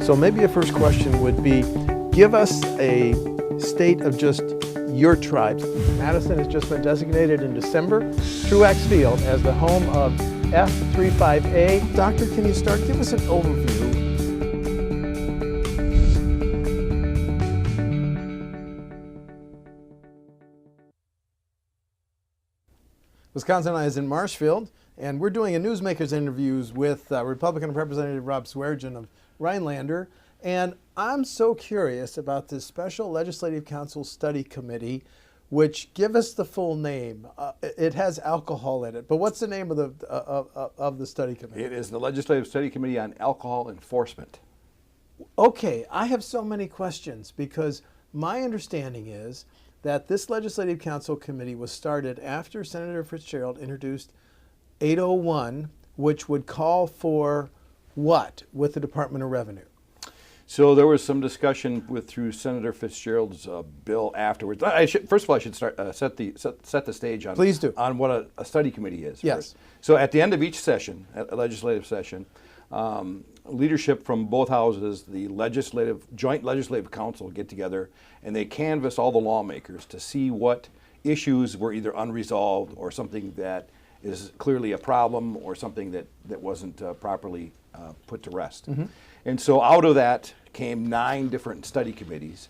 So maybe a first question would be, give us a state of just your tribes. Madison has just been designated in December, Truax Field, as the home of F35A. Doctor, can you start? Give us an overview. WisconsinEye is in Marshfield, and we're doing a Newsmakers interviews with Republican Representative Rob Swearingen of Rhinelander. And I'm so curious about this Special Legislative Council Study Committee, which, give us the full name. It has alcohol in it, but what's the name of the study committee? It is the Legislative Study Committee on Alcohol Enforcement. Okay, I have so many questions because my understanding is that this Legislative Council Committee was started after Senator Fitzgerald introduced 801, which would call for what with the Department of Revenue? So there was some discussion through Senator Fitzgerald's bill afterwards. First of all, I should start set the stage on. Please do. On what a study committee is. Yes. First. So at the end of each session, a legislative session, leadership from both houses, the joint legislative council, get together and they canvass all the lawmakers to see what issues were either unresolved or something that is clearly a problem or something that wasn't properly put to rest. Mm-hmm. And so out of that came 9 different study committees.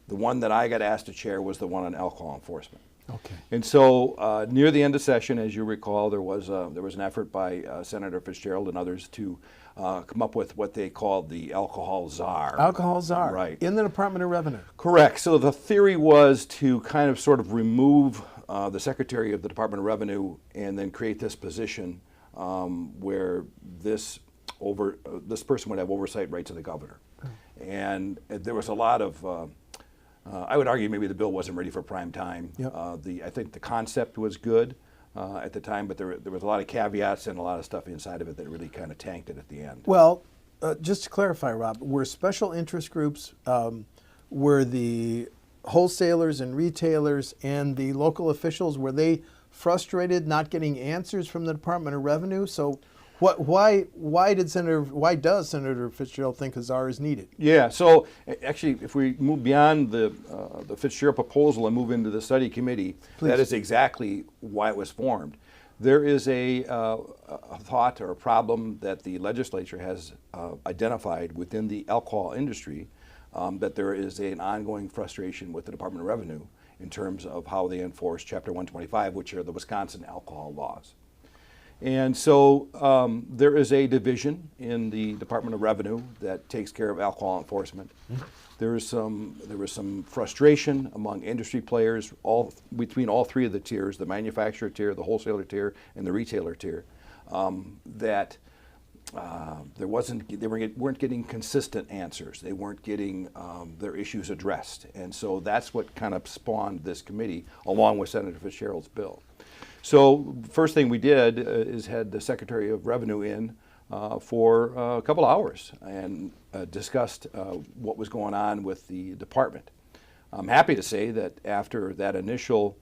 The one that I got asked to chair was the one on alcohol enforcement. Okay. And so near the end of session, as you recall, there was an effort by Senator Fitzgerald and others to come up with what they called the alcohol czar. Alcohol czar. Right. In the Department of Revenue. Correct. So the theory was to kind of sort of remove the Secretary of the Department of Revenue and then create this position where this person would have oversight rights of the governor. And there was a lot of, I would argue maybe the bill wasn't ready for prime time. Yep. I think the concept was good at the time, but there was a lot of caveats and a lot of stuff inside of it that really kind of tanked it at the end. Well, just to clarify, Rob, were special interest groups, were the wholesalers and retailers and the local officials, were they frustrated not getting answers from the Department of Revenue? So why does Senator Fitzgerald think a czar is needed? Yeah, so actually if we move beyond the Fitzgerald proposal and move into the study committee, Please. That is exactly why it was formed. There is a thought or a problem that the legislature has identified within the alcohol industry, that there is an ongoing frustration with the Department of Revenue in terms of how they enforce Chapter 125, which are the Wisconsin alcohol laws. And so there is a division in the Department of Revenue that takes care of alcohol enforcement. Mm-hmm. There was some frustration among industry players between all 3 of the tiers, the manufacturer tier, the wholesaler tier, and the retailer tier, that they weren't getting consistent answers. They weren't getting their issues addressed. And so that's what kind of spawned this committee along with Senator Fitzgerald's bill. So first thing we did is had the Secretary of Revenue in for a couple hours and discussed what was going on with the department. I'm happy to say that after that initial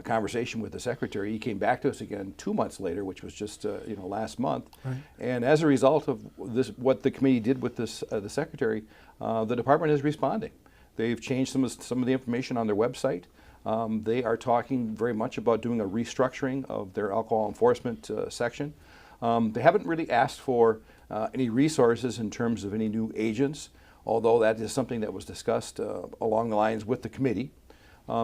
conversation with the Secretary, he came back to us again 2 months later, which was just last month. Right. And as a result of this, what the committee did with this, the Secretary, the department is responding. They've changed some of the information on their website. They are talking very much about doing a restructuring of their alcohol enforcement section. They haven't really asked for any resources in terms of any new agents, although that is something that was discussed along the lines with the committee.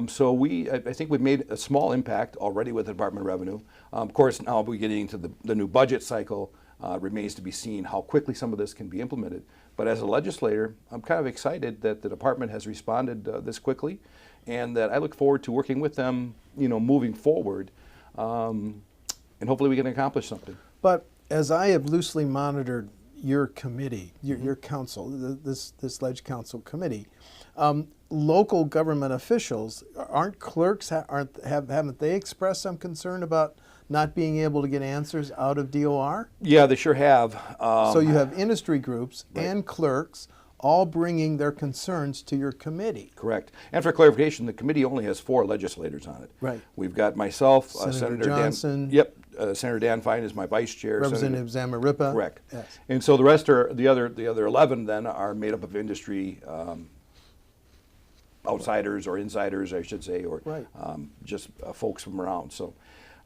So I think we've made a small impact already with the Department of Revenue. Of course, now we're getting into the new budget cycle. Remains to be seen how quickly some of this can be implemented. But as a legislator, I'm kind of excited that the department has responded this quickly, and that I look forward to working with them, moving forward, and hopefully we can accomplish something. But as I have loosely monitored your committee, your council, this Ledge Council committee, local government officials, aren't clerks, haven't they expressed some concern about not being able to get answers out of DOR? Yeah, they sure have. So you have industry groups right. and clerks all bringing their concerns to your committee. Correct. And for clarification, the committee only has 4 legislators on it. Right. We've got myself, Senator Johnson. Yep. Senator Dan Fine is my vice chair. Representative Zamarripa. Correct. Yes. And so the rest are the other 11 then are made up of industry outsiders or insiders, I should say, or Right. just folks from around. So,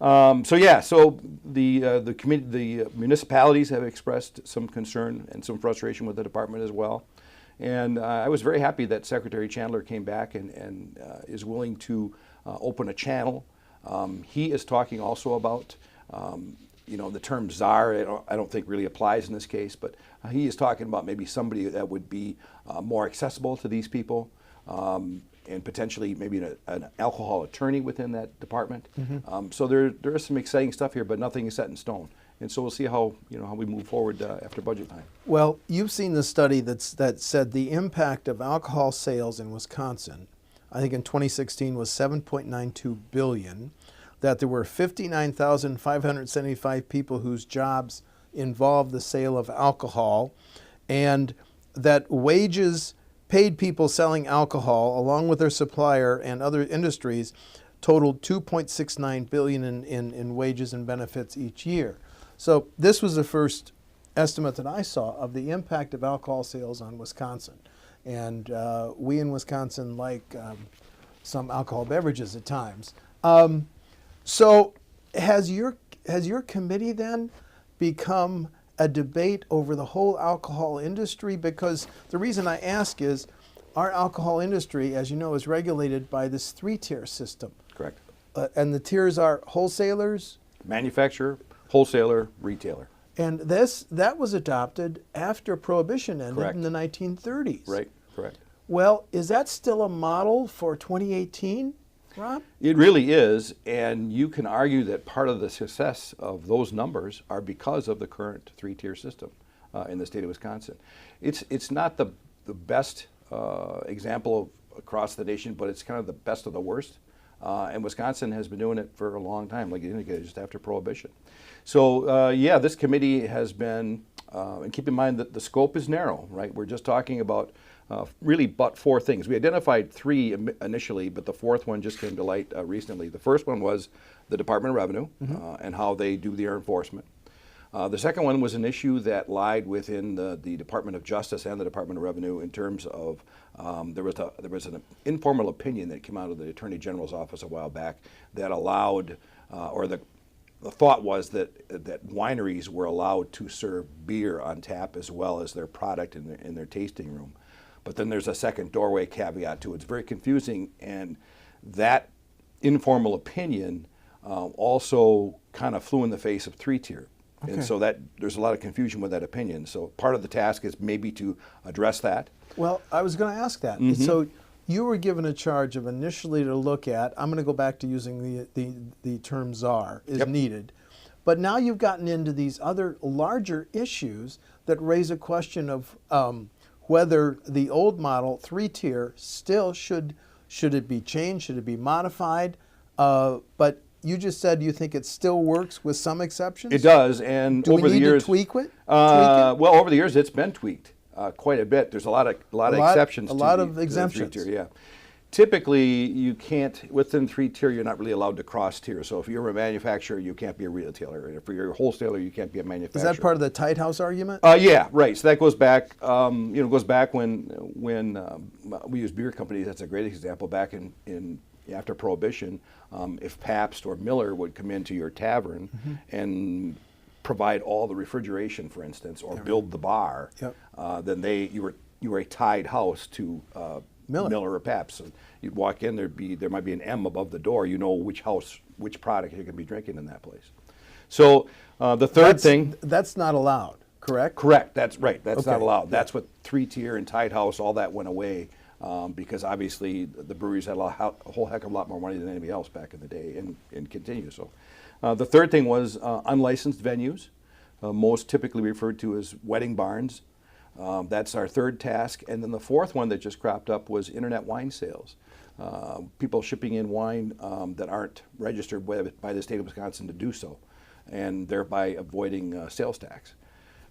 so the municipalities have expressed some concern and some frustration with the department as well. And I was very happy that Secretary Chandler came back and is willing to open a channel. He is talking also about, the term czar, I don't think really applies in this case, but he is talking about maybe somebody that would be more accessible to these people, and potentially maybe an alcohol attorney within that department. So there is some exciting stuff here, but nothing is set in stone. And so we'll see how we move forward after budget time. Well, you've seen the study that said the impact of alcohol sales in Wisconsin, I think in 2016 was $7.92 billion, that there were 59,575 people whose jobs involved the sale of alcohol, and that wages paid people selling alcohol, along with their supplier and other industries, totaled $2.69 billion in wages and benefits each year. So this was the first estimate that I saw of the impact of alcohol sales on Wisconsin. And we in Wisconsin like some alcohol beverages at times. So has your committee then become a debate over the whole alcohol industry? Because the reason I ask is our alcohol industry, as you know, is regulated by this three-tier system. Correct. And the tiers are wholesalers, Manufacturer, wholesaler, retailer. and that was adopted after Prohibition ended Correct. in the 1930s. Right, correct. Well, is that still a model for 2018, Rob? It really is, and you can argue that part of the success of those numbers are because of the current three-tier system in the state of Wisconsin. It's not the best example across the nation, but it's kind of the best of the worst. And Wisconsin has been doing it for a long time, like you indicated, just after Prohibition. So this committee has been, and keep in mind that the scope is narrow, right? We're just talking about really but four things. We identified three initially, but the fourth one just came to light recently. The first one was the Department of Revenue and how they do their enforcement. The second one was an issue that lied within the Department of Justice and the Department of Revenue in terms of there was an informal opinion that came out of the Attorney General's office a while back that allowed, or the thought was that wineries were allowed to serve beer on tap as well as their product in their tasting room. But then there's a second doorway caveat to it. It's very confusing, and that informal opinion also kind of flew in the face of three-tier. Okay. And so there's a lot of confusion with that opinion. So part of the task is maybe to address that. Well, I was going to ask that. So you were given a charge of initially to look at, I'm going to go back to using the term czar is needed. But now you've gotten into these other larger issues that raise a question of whether the old model, three-tier, still should it be changed, should it be modified? But you just said you think it still works with some exceptions? It does, and Do over we the need years, to tweak it? well, over the years, it's been tweaked quite a bit. There's a lot of exceptions. A lot to of the exemptions. three-tier, yeah. Typically, you can't within three-tier. You're not really allowed to cross-tier. So if you're a manufacturer, you can't be a retailer. And if you're a wholesaler, you can't be a manufacturer. Is that part of the tight house argument? Yeah, right. So that goes back. Goes back when we use beer companies. That's a great example. Back in after Prohibition, if Pabst or Miller would come into your tavern and provide all the refrigeration, for instance, or build the bar, then you were a tied house to Miller or Pabst. So you'd walk in, there might be an M above the door. You know which product you're going to be drinking in that place. So the third thing, that's not allowed, correct? Correct. That's right. That's Okay. not allowed. That's what three-tier and tied house, all that went away. Because obviously the breweries had a whole heck of a lot more money than anybody else back in the day, and continue. So, the third thing was unlicensed venues, most typically referred to as wedding barns. That's our third task, and then the fourth one that just cropped up was internet wine sales. People shipping in wine that aren't registered by the state of Wisconsin to do so, and thereby avoiding sales tax.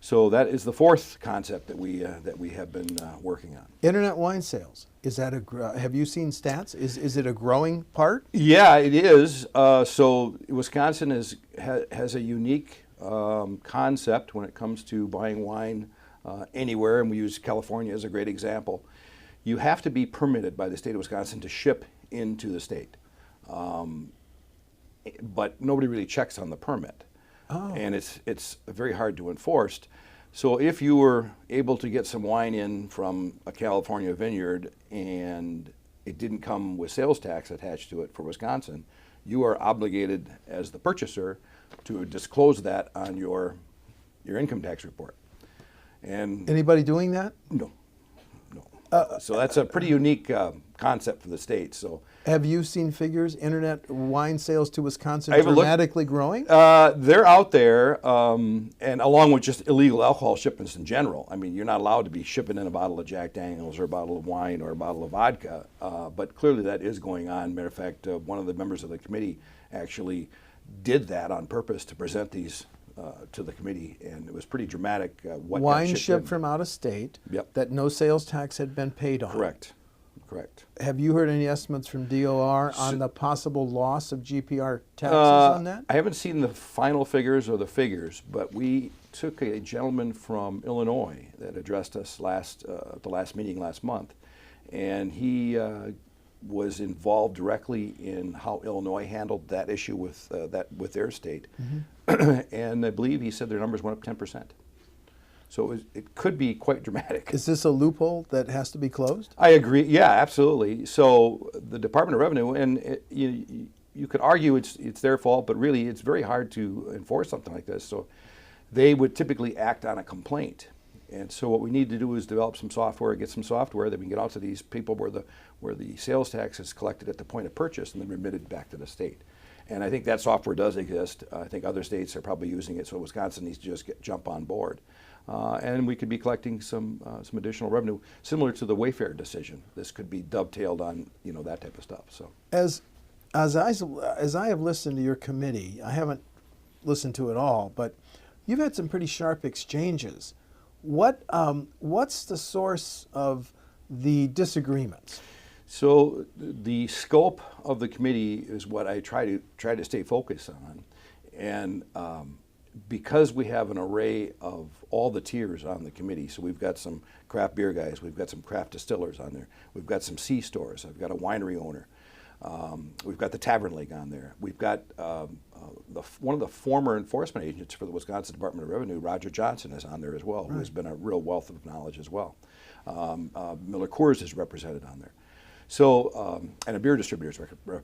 So that is the fourth concept that we have been working on. Internet wine sales, is that have you seen stats? Is it a growing part? Yeah, it is. So Wisconsin has a unique concept when it comes to buying wine anywhere, and we use California as a great example. You have to be permitted by the state of Wisconsin to ship into the state, but nobody really checks on the permit, and it's very hard to enforce. So if you were able to get some wine in from a California vineyard and it didn't come with sales tax attached to it for Wisconsin, you are obligated as the purchaser to disclose that on your income tax report. And anybody doing that? No. So that's a pretty unique concept for the state. So have you seen figures, internet wine sales to Wisconsin dramatically growing? They're out there, and along with just illegal alcohol shipments in general. I mean, you're not allowed to be shipping in a bottle of Jack Daniels or a bottle of wine or a bottle of vodka, but clearly that is going on. Matter of fact, one of the members of the committee actually did that on purpose to present these to the committee, and it was pretty dramatic. Wine shipped from out of state that no sales tax had been paid on. Correct. Have you heard any estimates from DOR on the possible loss of GPR taxes on that? I haven't seen the final figures or the figures, but we took a gentleman from Illinois that addressed us at the last meeting last month, and he was involved directly in how Illinois handled that issue with their state, and I believe he said their numbers went up 10%. So it could be quite dramatic. Is this a loophole that has to be closed? I agree. Yeah, absolutely. So the Department of Revenue, and you could argue it's their fault, but really it's very hard to enforce something like this. So they would typically act on a complaint. And so what we need to do is develop some software, get some software that we can get out to these people where the sales tax is collected at the point of purchase and then remitted back to the state. And I think that software does exist. I think other states are probably using it, so Wisconsin needs to just jump on board. And we could be collecting some additional revenue, similar to the Wayfair decision. This could be dovetailed on that type of stuff. So as I have listened to your committee, I haven't listened to it all, but you've had some pretty sharp exchanges. What's the source of the disagreements? So the scope of the committee is what I try to stay focused on, and because we have an array of all the tiers on the committee, so we've got some craft beer guys, we've got some craft distillers on there, we've got some C-stores, I've got a winery owner, we've got the Tavern League on there, we've got one of the former enforcement agents for the Wisconsin Department of Revenue, Roger Johnson, is on there as well, who has been a real wealth of knowledge as well. Miller Coors is represented on there. So, and a beer distributor is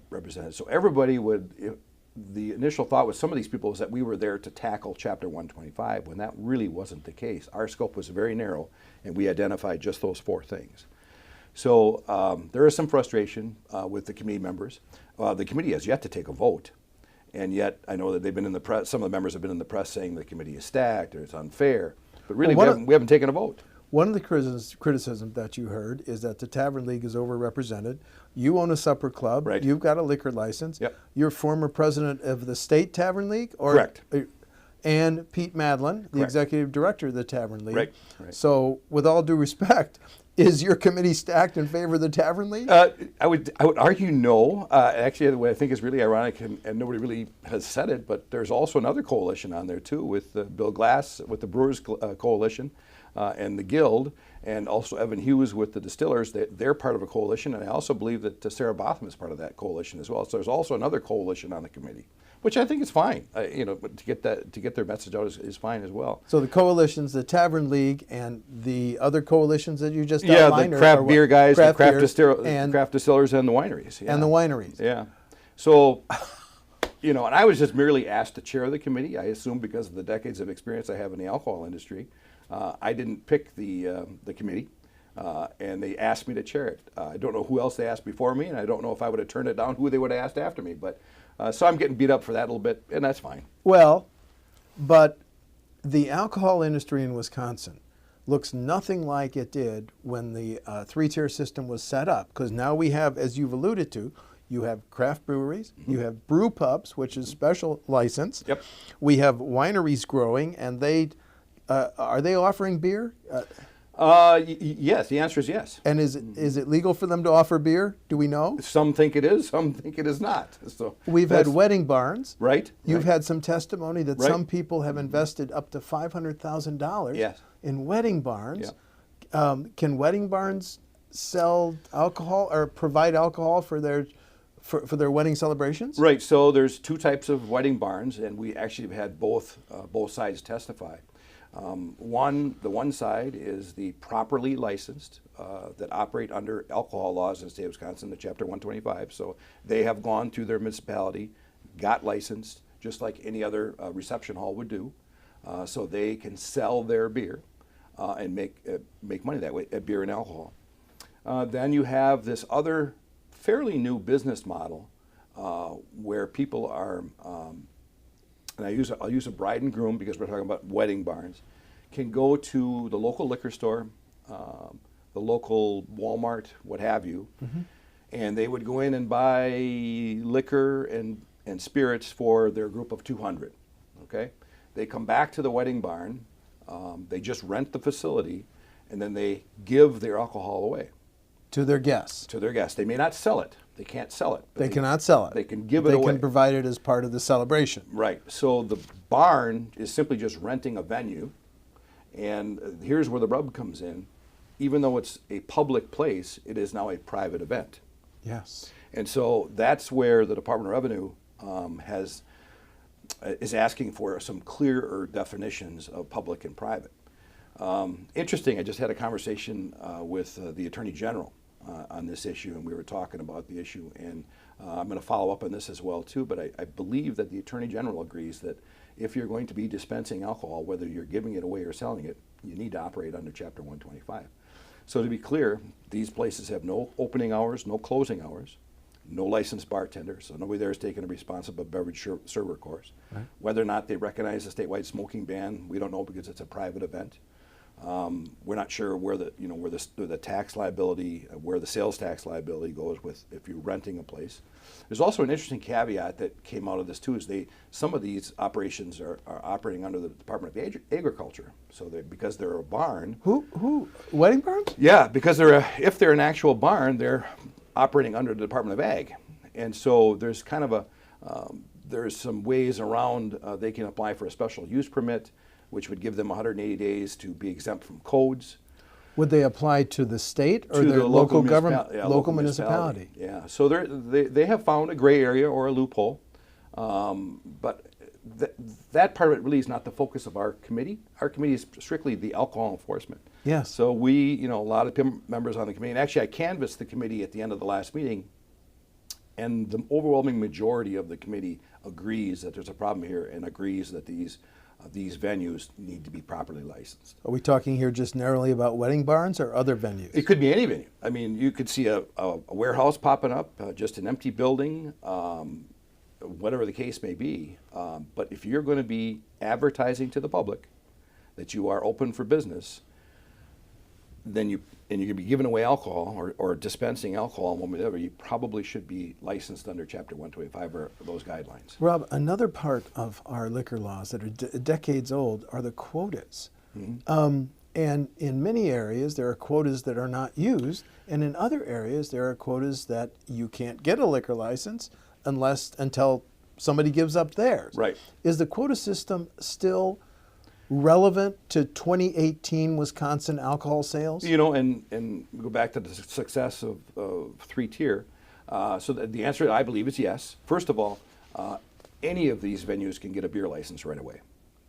represented. So everybody would, the initial thought with some of these people was that we were there to tackle Chapter 125, when that really wasn't the case. Our scope was very narrow, and we identified just those four things. So there is some frustration with the committee members. The committee has yet to take a vote, and yet I know that they've been in the press, some of the members have been in the press saying the committee is stacked or it's unfair, but really we haven't taken a vote. One of the criticisms that you heard is that the Tavern League is overrepresented. You own a supper club. Right. You've got a liquor license. Yep. You're former president of the State Tavern League? Correct. And Pete Madlin, the Correct. Executive Director of the Tavern League. Right. So, with all due respect, is your committee stacked in favor of the Tavern League? I would argue no. Actually, the way I think is really ironic, and nobody really has said it, but there's also another coalition on there too, with Bill Glass with the Brewers Coalition and the Guild, and also Evan Hughes with the Distillers. They're part of a coalition, and I also believe that Sarah Botham is part of that coalition as well. So there's also another coalition on the committee, which I think is fine. But to get their message out is fine as well. So the coalitions, the Tavern League, and the other coalitions that you just outlined, outlined, the craft beer guys, the craft distillers, and the wineries. And the wineries. Yeah. So, and I was just merely asked to chair the committee. I assume because of the decades of experience I have in the alcohol industry. I didn't pick the committee, and they asked me to chair it. I don't know who else they asked before me, and I don't know if I would have turned it down, who they would have asked after me. But so I'm getting beat up for that a little bit, and that's fine. Well, but the alcohol industry in Wisconsin looks nothing like it did when the three-tier system was set up, because now we have, as you've alluded to, you have craft breweries, you have brew pubs, which is special license. Yep. We have wineries growing, and they Are they offering beer? Yes, the answer is yes. And is it legal for them to offer beer? Do we know? Some think it is, some think it is not. So We've had wedding barns. Right. You've right. had some testimony that Right. some people have invested up to $500,000 Yes. in wedding barns. Can wedding barns sell alcohol or provide alcohol for their wedding celebrations? Right. So there's two types of wedding barns, and we actually have had both sides testify. The one side is the properly licensed that operate under alcohol laws in the state of Wisconsin, the Chapter 125. So they have gone through their municipality, got licensed, just like any other reception hall would do. So they can sell their beer and make money that way at beer and alcohol. Then you have this other fairly new business model where people are, and I'll use a bride and groom because we're talking about wedding barns, can go to the local liquor store, the local Walmart, what have you, and they would go in and buy liquor and spirits for their group of 200. Okay, they come back to the wedding barn, they just rent the facility, and then they give their alcohol away To their guests. to their guests. They may not sell it. They can't sell it. But They cannot sell it. They can give it away. They can provide it as part of the celebration. Right. So the barn is simply just renting a venue. And here's where the rub comes in. Even though it's a public place, it is now a private event. Yes. And so that's where the Department of Revenue is asking for some clearer definitions of public and private. Interesting, I just had a conversation with the Attorney General on this issue, and we were talking about the issue, and I'm going to follow up on this as well too, but I believe that the Attorney General agrees that if you're going to be dispensing alcohol, whether you're giving it away or selling it, you need to operate under Chapter 125. So to be clear, these places have no opening hours, no closing hours, no licensed bartender, so nobody there is taking a responsible beverage server course. Right. Whether or not they recognize the statewide smoking ban, we don't know because it's a private event. We're not sure where the tax liability, where the sales tax liability goes with if you're renting a place. There's also an interesting caveat that came out of this too, is some of these operations are operating under the Department of Agriculture. So because they're a barn. Who? Wedding barns? Yeah, because if they're an actual barn, they're operating under the Department of Ag. And so there's kind of there's some ways around they can apply for a special use permit, which would give them 180 days to be exempt from codes. Would they apply to the state or To their the local municipal- government, yeah, local municipality? Yeah, so they have found a gray area or a loophole, but that part of it really is not the focus of our committee. Our committee is strictly the alcohol enforcement. Yes. So we, a lot of members on the committee, and actually I canvassed the committee at the end of the last meeting, and the overwhelming majority of the committee agrees that there's a problem here and agrees that these venues need to be properly licensed. Are we talking here just narrowly about wedding barns or other venues? It could be any venue. I mean, you could see a warehouse popping up, just an empty building, whatever the case may be. But if you're going to be advertising to the public that you are open for business, then you're going to be giving away alcohol or dispensing alcohol, whatever, you probably should be licensed under Chapter 125 or those guidelines. Rob, another part of our liquor laws that are decades old are the quotas. Mm-hmm. And in many areas, there are quotas that are not used, and in other areas, there are quotas that you can't get a liquor license until somebody gives up theirs. Right. Is the quota system still relevant to 2018 Wisconsin alcohol sales? And we go back to the success of three-tier. So the answer, I believe, is yes. First of all, any of these venues can get a beer license right away.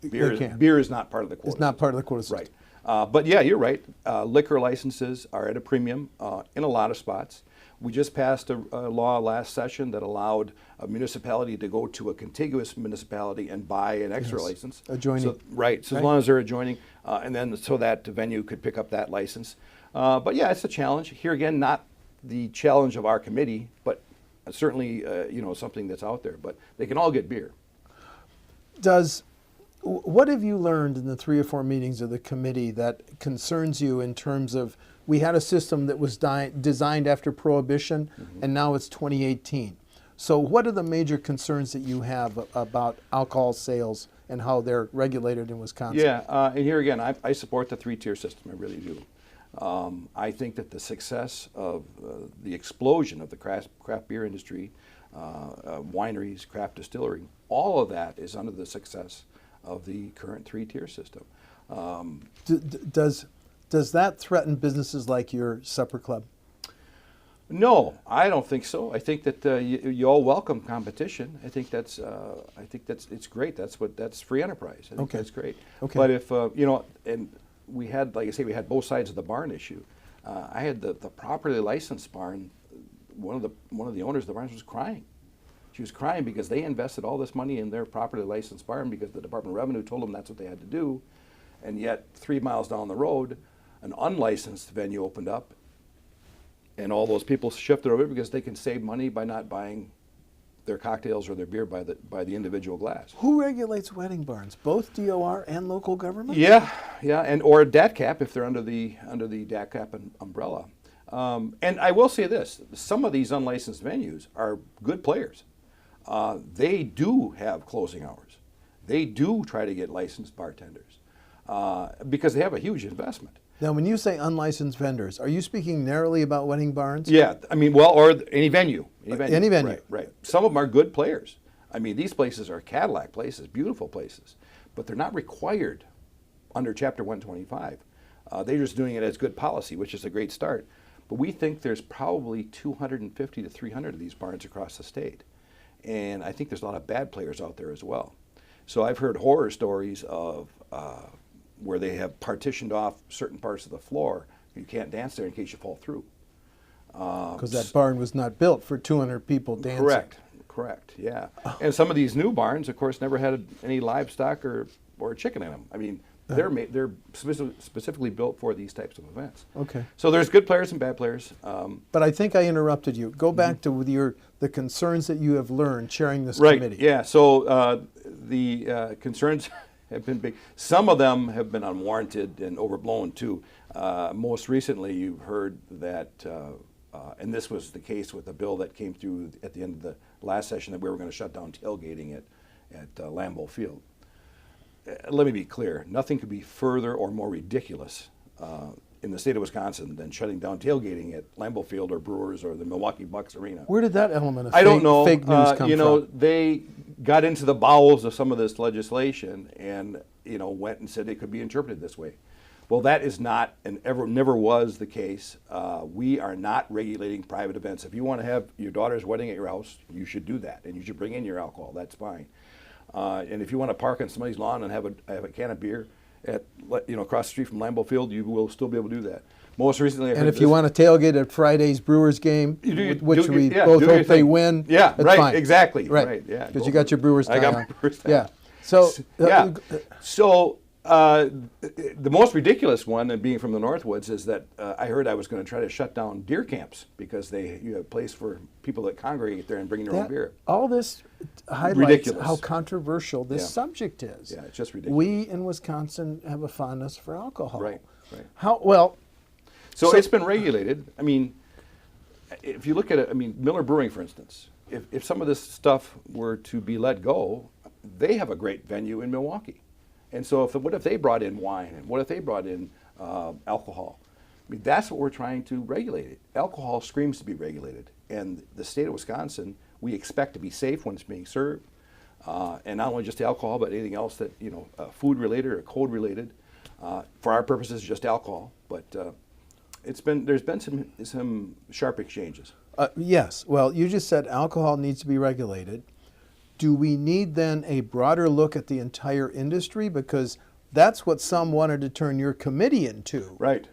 Beer is not part of the quota. It's not part of the quota system. Right. But yeah, you're right. Liquor licenses are at a premium in a lot of spots. We just passed a law last session that allowed a municipality to go to a contiguous municipality and buy an extra license. Adjoining. So as long as they're adjoining, and then so that the venue could pick up that license. But yeah, it's a challenge. Here again, not the challenge of our committee, but certainly something that's out there. But they can all get beer. What have you learned in the 3 or 4 meetings of the committee that concerns you in terms of, we had a system that was designed after Prohibition, mm-hmm. and now it's 2018. So what are the major concerns that you have about alcohol sales and how they're regulated in Wisconsin. Yeah, and here again, I support the three-tier system. I really do. I think that the success of the explosion of the craft beer industry, wineries, craft distillery, all of that is under the success of the current three-tier system. Does that threaten businesses like your supper club? No, I don't think so. I think that you all welcome competition. I think that's it's great. That's free enterprise. I think that's great. Okay. But if and we had, like I say, we had both sides of the barn issue. I had the properly licensed barn. One of the owners of the barn was crying. She was crying because they invested all this money in their properly licensed barn because the Department of Revenue told them that's what they had to do, and yet 3 miles down the road, an unlicensed venue opened up. And all those people shifted over because they can save money by not buying their cocktails or their beer by the individual glass. Who regulates wedding barns? Both DOR and local government? Yeah, and or DATCAP if they're under the DATCAP umbrella. And I will say this: some of these unlicensed venues are good players. They do have closing hours. They do try to get licensed bartenders because they have a huge investment. Now, when you say unlicensed vendors, are you speaking narrowly about wedding barns? Yeah, I mean, well, or any venue. Any venue. Right. Some of them are good players. I mean, these places are Cadillac places, beautiful places, but they're not required under Chapter 125. They're just doing it as good policy, which is a great start. But we think there's probably 250 to 300 of these barns across the state. And I think there's a lot of bad players out there as well. So I've heard horror stories of where they have partitioned off certain parts of the floor. You can't dance there in case you fall through. Because that barn was not built for 200 people dancing. Correct, yeah. And some of these new barns, of course, never had any livestock or chicken in them. I mean, they're specifically built for these types of events. Okay. So there's good players and bad players. But I think I interrupted you. Go back to the concerns that you have learned chairing this right, committee. Yeah, so the concerns have been big. Some of them have been unwarranted and overblown too. Most recently, you've heard that, and this was the case with the bill that came through at the end of the last session, that we were going to shut down tailgating at Lambeau Field. Let me be clear, nothing could be further or more ridiculous in the state of Wisconsin than shutting down tailgating at Lambeau Field or Brewers or the Milwaukee Bucks Arena. Where did that element of I don't know. fake news come from? They got into the bowels of some of this legislation and went and said it could be interpreted this way. Well, that is not and never was the case. We are not regulating private events. If you want to have your daughter's wedding at your house, you should do that, and you should bring in your alcohol. That's fine. And if you want to park on somebody's lawn and have a can of beer at across the street from Lambeau Field, you will still be able to do that. Most recently, and if you want to tailgate at Friday's Brewers game, which we both hope they win, that's right, fine. Exactly, right, yeah, because you got your Brewers tie I got on. my Brewers tie yeah. on. So So the most ridiculous one, and being from the Northwoods, is that I heard I was going to try to shut down deer camps because you have a place for people that congregate there and bring their own beer. All this highlights ridiculous. How controversial this subject is. Yeah, it's just ridiculous. We in Wisconsin have a fondness for alcohol. Right. How well? So it's been regulated. I mean, if you look at it, I mean, Miller Brewing, for instance, if some of this stuff were to be let go, they have a great venue in Milwaukee. And so what if they brought in wine, and what if they brought in alcohol? I mean, that's what we're trying to regulate. Alcohol screams to be regulated. And the state of Wisconsin, we expect to be safe when it's being served. And not only just alcohol, but anything else that, food related or code related. For our purposes, just alcohol. But there's been some sharp exchanges. Yes. Well, you just said alcohol needs to be regulated. Do we need then a broader look at the entire industry? Because that's what some wanted to turn your committee into. Right.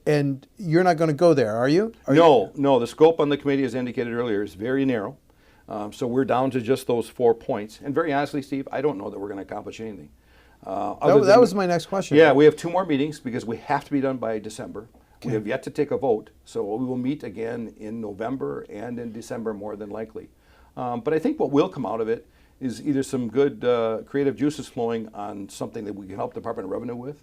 And you're not going to go there, are you? No. The scope on the committee, as indicated earlier, is very narrow. So we're down to just those 4 points. And very honestly, Steve, I don't know that we're going to accomplish anything. That was my next question. Yeah, we have 2 more meetings because we have to be done by December. Okay. We have yet to take a vote. So we will meet again in November and in December more than likely. But I think what will come out of it is either some good creative juices flowing on something that we can help the Department of Revenue with,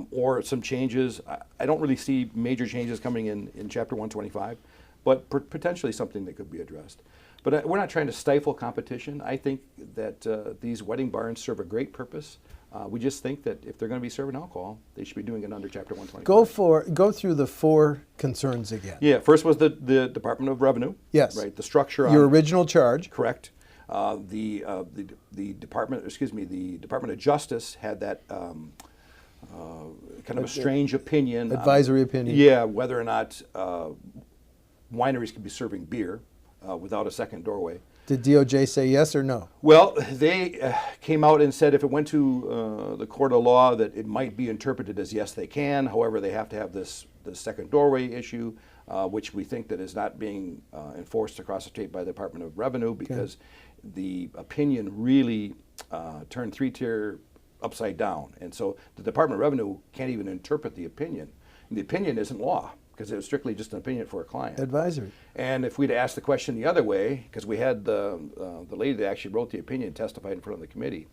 or some changes. I don't really see major changes coming in Chapter 125, but potentially something that could be addressed. But we're not trying to stifle competition. I think that these wedding barns serve a great purpose. We just think that if they're going to be serving alcohol, they should be doing it under Chapter 125. Go through the 4 concerns again. Yeah, first was the Department of Revenue. Yes. Right, the structure. Your original charge. Correct. The Department of Justice had that kind of a strange opinion. Advisory opinion. Yeah, whether or not wineries could be serving beer without a second doorway. Did DOJ say yes or no? Well, they came out and said if it went to the court of law that it might be interpreted as yes, they can. However, they have to have the second doorway issue, which we think that is not being enforced across the state by the Department of Revenue because the opinion really turned 3-tier upside down. And so the Department of Revenue can't even interpret the opinion. And the opinion isn't law, because it was strictly just an opinion for a client. Advisory. And if we'd asked the question the other way, because we had the lady that actually wrote the opinion testified in front of the committee,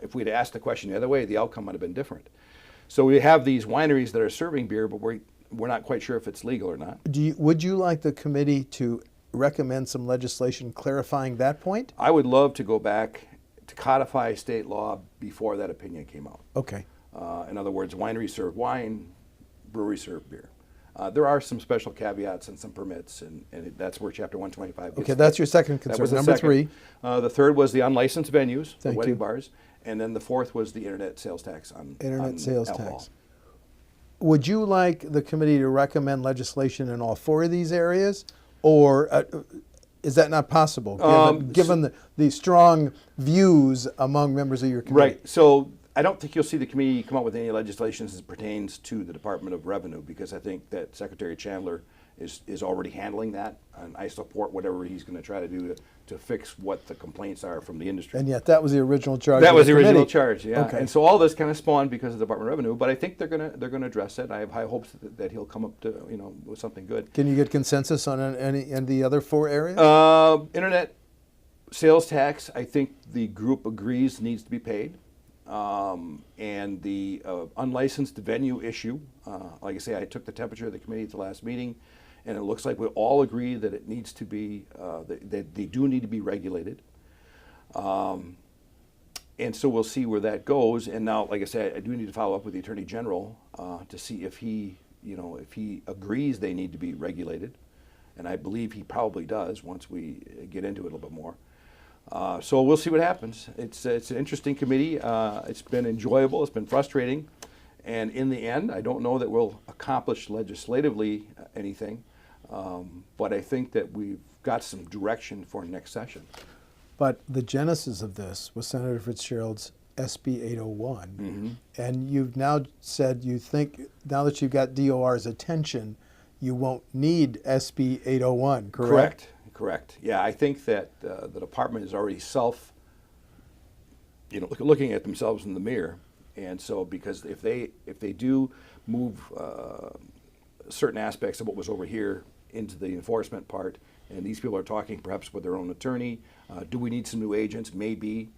if we'd asked the question the other way, the outcome might have been different. So we have these wineries that are serving beer, but we're not quite sure if it's legal or not. Would you like the committee to recommend some legislation clarifying that point? I would love to go back to codify state law before that opinion came out. Okay. In other words, wineries serve wine, breweries serve beer. There are some special caveats and some permits, and that's where Chapter 125 gets. Okay, that's your second concern. That was the Number second. 3. The third was the unlicensed venues, the Thank wedding you. bars, and then the fourth was the internet sales tax on Sales alcohol. tax. Would you like the committee to recommend legislation in all 4 of these areas, or is that not possible, given the strong views among members of your committee? Right. So I don't think you'll see the committee come up with any legislation as it pertains to the Department of Revenue, because I think that Secretary Chandler is already handling that, and I support whatever he's going to try to do to fix what the complaints are from the industry. And yet that was the original charge. That of was the original committee. charge, yeah. Okay. And so all this kind of spawned because of the Department of Revenue, but I think they're gonna address it. I have high hopes that he'll come up to with something good. Can you get consensus on any and the other 4 areas? Internet sales tax, I think the group agrees needs to be paid. And the unlicensed venue issue, like I say, I took the temperature of the committee at the last meeting, and it looks like we all agree that it needs to be, that they do need to be regulated. And so we'll see where that goes. And now, like I said, I do need to follow up with the Attorney General to see if he agrees they need to be regulated. And I believe he probably does once we get into it a little bit more. So we'll see what happens. It's an interesting committee. It's been enjoyable. It's been frustrating. And in the end, I don't know that we'll accomplish legislatively anything. But I think that we've got some direction for next session. But the genesis of this was Senator Fitzgerald's SB 801. Mm-hmm. And you've now said you think, now that you've got DOR's attention, you won't need SB 801, correct? Correct. Yeah, I think that the department is already looking at themselves in the mirror, and so because if they do move certain aspects of what was over here into the enforcement part, and these people are talking perhaps with their own attorney, do we need some new agents? Maybe,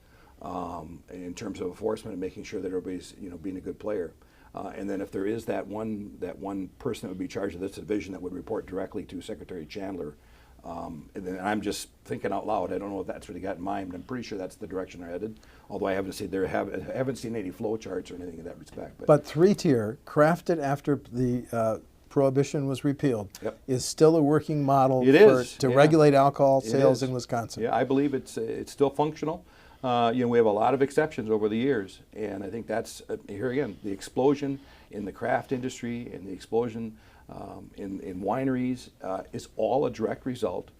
in terms of enforcement and making sure that everybody's being a good player. And then if there is that one person that would be charged of this division that would report directly to Secretary Chandler. And then I'm just thinking out loud. I don't know if that's what he got in mind, but I'm pretty sure that's the direction they're headed. Although I haven't seen any flow charts or anything in that respect. But 3-tier, crafted after the prohibition was repealed, Yep. is still a working model to yeah. regulate alcohol It sales is. in Wisconsin. Yeah, I believe it's still functional. We have a lot of exceptions over the years, and I think that's here again the explosion in the craft industry and the explosion in wineries is all a direct result.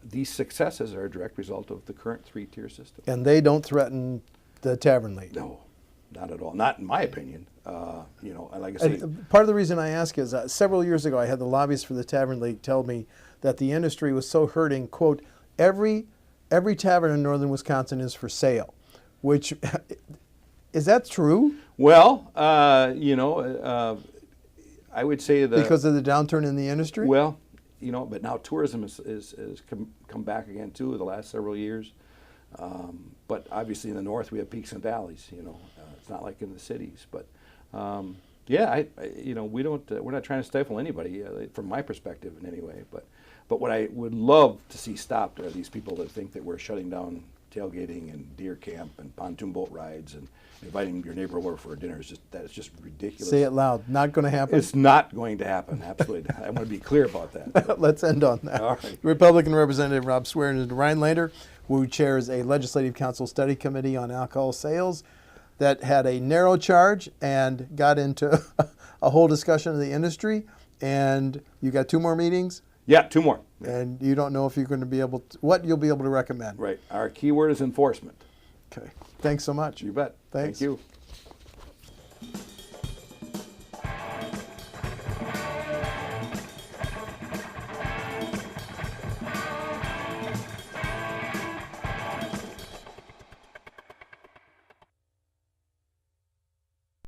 These successes are a direct result of the current 3-tier system. And they don't threaten the Tavern League. No, not at all. Not in my opinion. And like I say, Part of the reason I ask is several years ago I had the lobbyists for the Tavern League tell me that the industry was so hurting, quote, every tavern in northern Wisconsin is for sale, which, is that true? well, I would say that Because of the downturn in the industry? well, but now tourism has come back again too the last several years. But obviously in the north we have peaks and valleys. It's not like in the cities. But we don't. We're not trying to stifle anybody from my perspective in any way. But But what I would love to see stopped are these people that think that we're shutting down tailgating and deer camp and pontoon boat rides and inviting your neighbor over for a dinner. That is just ridiculous. Say it loud. Not going to happen. It's not going to happen. Absolutely. I want to be clear about that. Let's end on that. All right. Republican Representative Rob Swearingen and Rhinelander, who chairs a Legislative Council Study Committee on Alcohol Sales that had a narrow charge and got into a whole discussion of the industry. And you got 2 more meetings? Yeah, 2 more. And you don't know if you're going to be able to, what you'll be able to recommend. Right. Our key word is enforcement. Okay. Thanks so much. You bet. Thanks. Thank you.